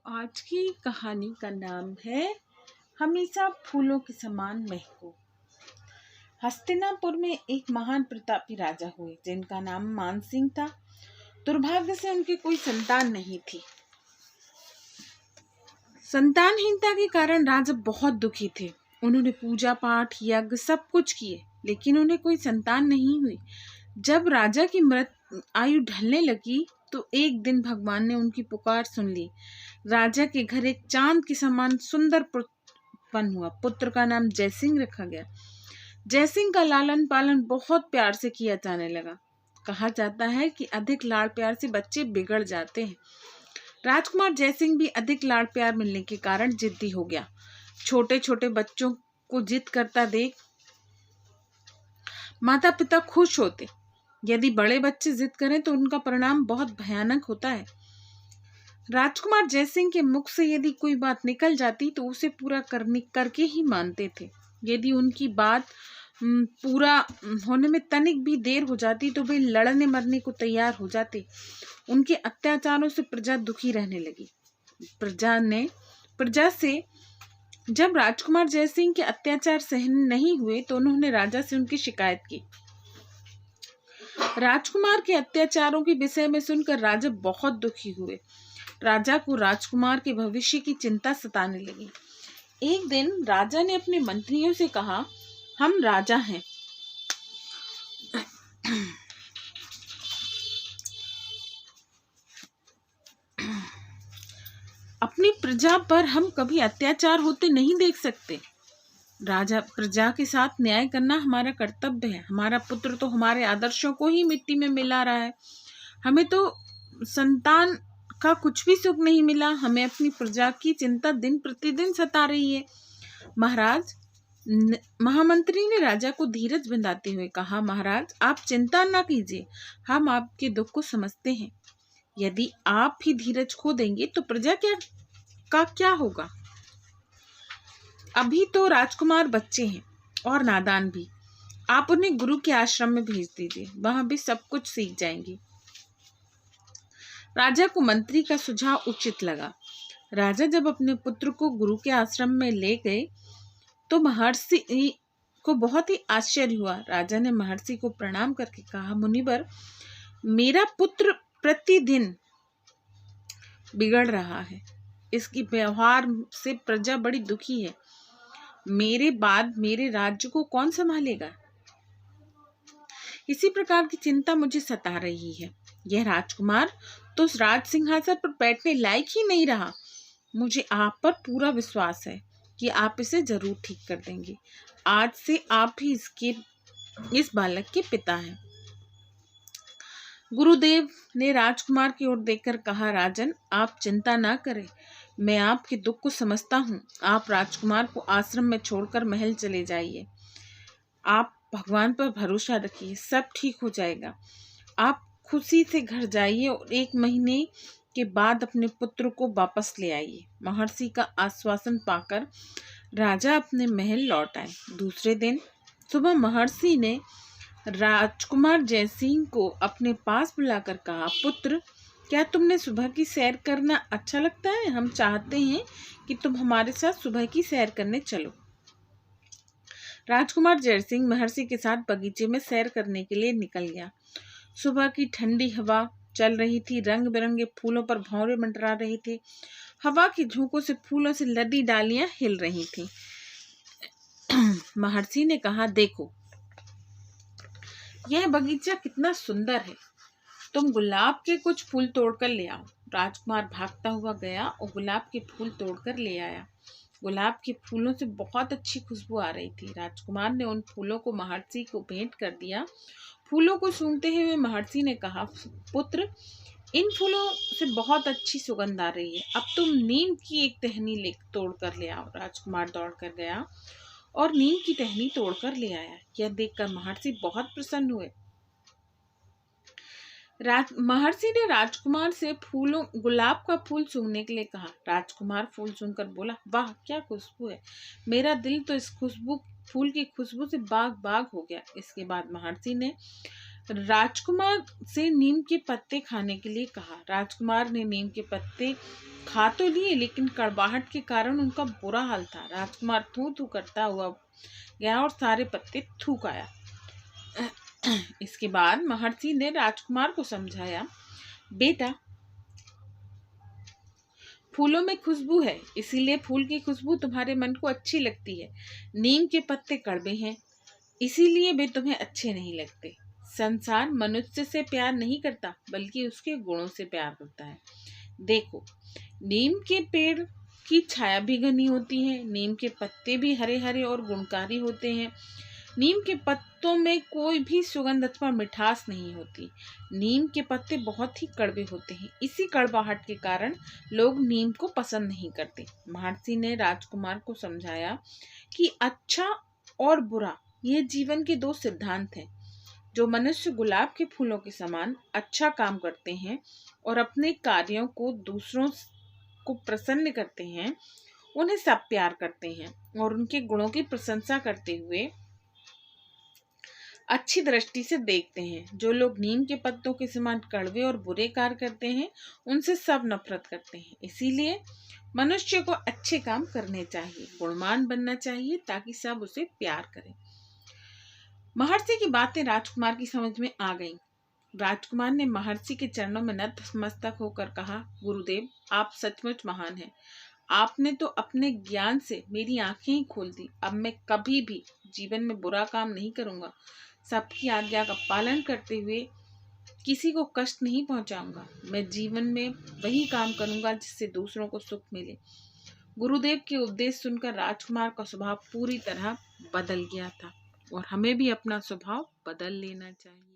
आज की कहानी का नाम है हमेशा फूलों के समान महको। हस्तिनापुर में एक महान प्रतापी राजा हुए जिनका नाम मानसिंह था। दुर्भाग्य से उनकी कोई संतान नहीं थी। संतानहीनता के कारण राजा बहुत दुखी थे। उन्होंने पूजा पाठ यज्ञ सब कुछ किए, लेकिन उन्हें कोई संतान नहीं हुई। जब राजा की आयु ढलने लगी तो एक दिन भगवान ने उनकी पुकार सुन ली। राजा के घर एक चांद के समान सुंदर पुत्र उत्पन्न हुआ। पुत्र का नाम जयसिंह रखा गया। जयसिंह का लालन पालन बहुत प्यार से किया जाने लगा। कहा जाता है कि अधिक लाड़ प्यार से बच्चे बिगड़ जाते हैं। राजकुमार जयसिंह भी अधिक लाड़ प्यार मिलने के कारण जिद्दी हो गया। छोटे छोटे बच्चों को जिद करता देख माता पिता खुश होते। यदि बड़े बच्चे जिद करें तो उनका परिणाम बहुत भयानक होता है। राजकुमार जयसिंह के मुख से यदि कोई बात निकल जाती तो उसे पूरा करके ही मानते थे। यदि उनकी बात पूरा होने में तनिक भी देर हो जाती तो वे लड़ने मरने को तैयार हो जाते। उनके अत्याचारों से प्रजा दुखी रहने लगी। प्रजा से जब राजकुमार जयसिंह के अत्याचार सहन नहीं हुए तो उन्होंने राजा से उनकी शिकायत की। राजकुमार के अत्याचारों के विषय में सुनकर राजा बहुत दुखी हुए। राजा को राजकुमार के भविष्य की चिंता सताने लगी। एक दिन राजा ने अपने मंत्रियों से कहा, हम राजा हैं, अपनी प्रजा पर हम कभी अत्याचार होते नहीं देख सकते। राजा प्रजा के साथ न्याय करना हमारा कर्तव्य है। हमारा पुत्र तो हमारे आदर्शों को ही मिट्टी में मिला रहा है। हमें तो संतान का कुछ भी सुख नहीं मिला। हमें अपनी प्रजा की चिंता दिन प्रतिदिन सता रही है। महाराज, महामंत्री ने राजा को धीरज बंधाते हुए कहा, महाराज आप चिंता ना कीजिए, हम आपके दुख को समझते हैं। यदि आप ही धीरज खो देंगे तो प्रजा क्या होगा। अभी तो राजकुमार बच्चे हैं और नादान भी। आप उन्हें गुरु के आश्रम में भेज दीजिए, वहां भी सब कुछ सीख जाएंगे। राजा को मंत्री का सुझाव उचित लगा। राजा जब अपने पुत्र को गुरु के आश्रम में ले गए तो महर्षि को बहुत ही आश्चर्य हुआ। राजा ने महर्षि को प्रणाम करके कहा, मुनिवर, मेरा पुत्र प्रतिदिन बिगड़ रहा है। इसकी व्यवहार से प्रजा बड़ी दुखी है। मेरे बाद मेरे राज्य को कौन संभालेगा। इसी प्रकार की चिंता मुझे सता रही है। यह राजकुमार तो उस राज सिंहासन पर बैठने लायक ही नहीं रहा। मुझे आप पर पूरा विश्वास है कि आप इसे जरूर ठीक कर देंगे। आज से आप ही इस बालक के पिता हैं। गुरुदेव ने राजकुमार की ओर देखकर कहा, राजन आप चिंता ना करें, मैं आपके दुख को समझता हूँ। आप राजकुमार को आश्रम में छोड़कर महल चले जाइए। आप भगवान पर भरोसा रखिए, सब ठीक हो जाएगा। आप खुशी से घर जाइए और 1 महीने के बाद अपने पुत्र को वापस ले आइए। महर्षि का आश्वासन पाकर राजा अपने महल लौट आए। दूसरे दिन सुबह महर्षि ने राजकुमार जयसिंह को अपने पास बुलाकर कहा, पुत्र, क्या तुमने सुबह की सैर करना अच्छा लगता है। हम चाहते हैं कि तुम हमारे साथ सुबह की सैर करने चलो। राजकुमार जयसिंह महर्षि के साथ बगीचे में सैर करने के लिए निकल गया। सुबह की ठंडी हवा चल रही थी। रंग बिरंगे फूलों पर भंवरे मंडरा रहे थे। हवा की झोंकों से फूलों से लदी डालियां हिल रही थीं। महर्षि ने कहा, देखो यह बगीचा कितना सुंदर है। तुम गुलाब के कुछ फूल तोड़कर ले आओ। राजकुमार भागता हुआ गया और गुलाब के फूल तोड़कर ले आया। गुलाब के फूलों से बहुत अच्छी खुशबू आ रही थी। राजकुमार ने उन फूलों को महर्षि को भेंट कर दिया। फूलों को सूंघते हुए महर्षि ने कहा, पुत्र, इन फूलों से बहुत अच्छी सुगंध आ रही है। अब तुम नीम की एक टहनी तोड़ कर ले आओ। राजकुमार दौड़ कर गया और नीम की टहनी तोड़कर ले आया। यह देखकर महर्षि बहुत प्रसन्न हुए। महर्षि ने राजकुमार से गुलाब का फूल सूंघने के लिए कहा। राजकुमार फूल सूंघकर बोला, वाह क्या खुशबू है। मेरा दिल तो इस फूल की खुशबू से बाग बाग हो गया। इसके बाद महर्षि ने राजकुमार से नीम के पत्ते खाने के लिए कहा। राजकुमार ने नीम के पत्ते खा तो लिए, लेकिन कड़वाहट के कारण उनका बुरा हाल था। राजकुमार थू थू करता हुआ गया और सारे पत्ते थूक आया। इसके बाद महर्षि ने राजकुमार को समझाया, बेटा, फूलों में खुशबू है, इसीलिए फूल की खुशबू तुम्हारे मन को अच्छी लगती है। नीम के पत्ते कड़वे हैं, इसीलिए वे तुम्हें अच्छे नहीं लगते। संसार मनुष्य से प्यार नहीं करता, बल्कि उसके गुणों से प्यार करता है। देखो, नीम के पेड़ की छाया भी घनी होती है, नीम के पत्ते भी हरे हरे और गुणकारी होते हैं। नीम के पत्तों में कोई भी सुगंध अथवा मिठास नहीं होती। नीम के पत्ते बहुत ही कड़वे होते हैं, इसी कड़वाहट के कारण लोग नीम को पसंद नहीं करते। महर्षि ने राजकुमार को समझाया कि अच्छा और बुरा ये जीवन के दो सिद्धांत हैं। जो मनुष्य गुलाब के फूलों के समान अच्छा काम करते हैं और अपने कार्यों को दूसरों को प्रसन्न करते हैं, उन्हें सब प्यार करते हैं और उनके गुणों की प्रशंसा करते हुए अच्छी दृष्टि से देखते हैं। जो लोग नीम के पत्तों के समान कड़वे और बुरे कार्य करते हैं, उनसे सब नफरत करते हैं। इसीलिए मनुष्य को अच्छे काम करने चाहिए, गुणवान बनना चाहिए, ताकि सब उसे प्यार करें। महर्षि की बातें राजकुमार की समझ में आ गईं। राजकुमार ने महर्षि के चरणों में नतमस्तक होकर कहा, गुरुदेव, आप सचमुच महान हैं। आपने तो अपने ज्ञान से मेरी आंखें ही खोल दी। अब मैं कभी भी जीवन में बुरा काम नहीं करूंगा। सबकी आज्ञा का पालन करते हुए किसी को कष्ट नहीं पहुंचाऊंगा। मैं जीवन में वही काम करूंगा जिससे दूसरों को सुख मिले। गुरुदेव के उपदेश सुनकर राजकुमार का स्वभाव पूरी तरह बदल गया था और हमें भी अपना स्वभाव बदल लेना चाहिए।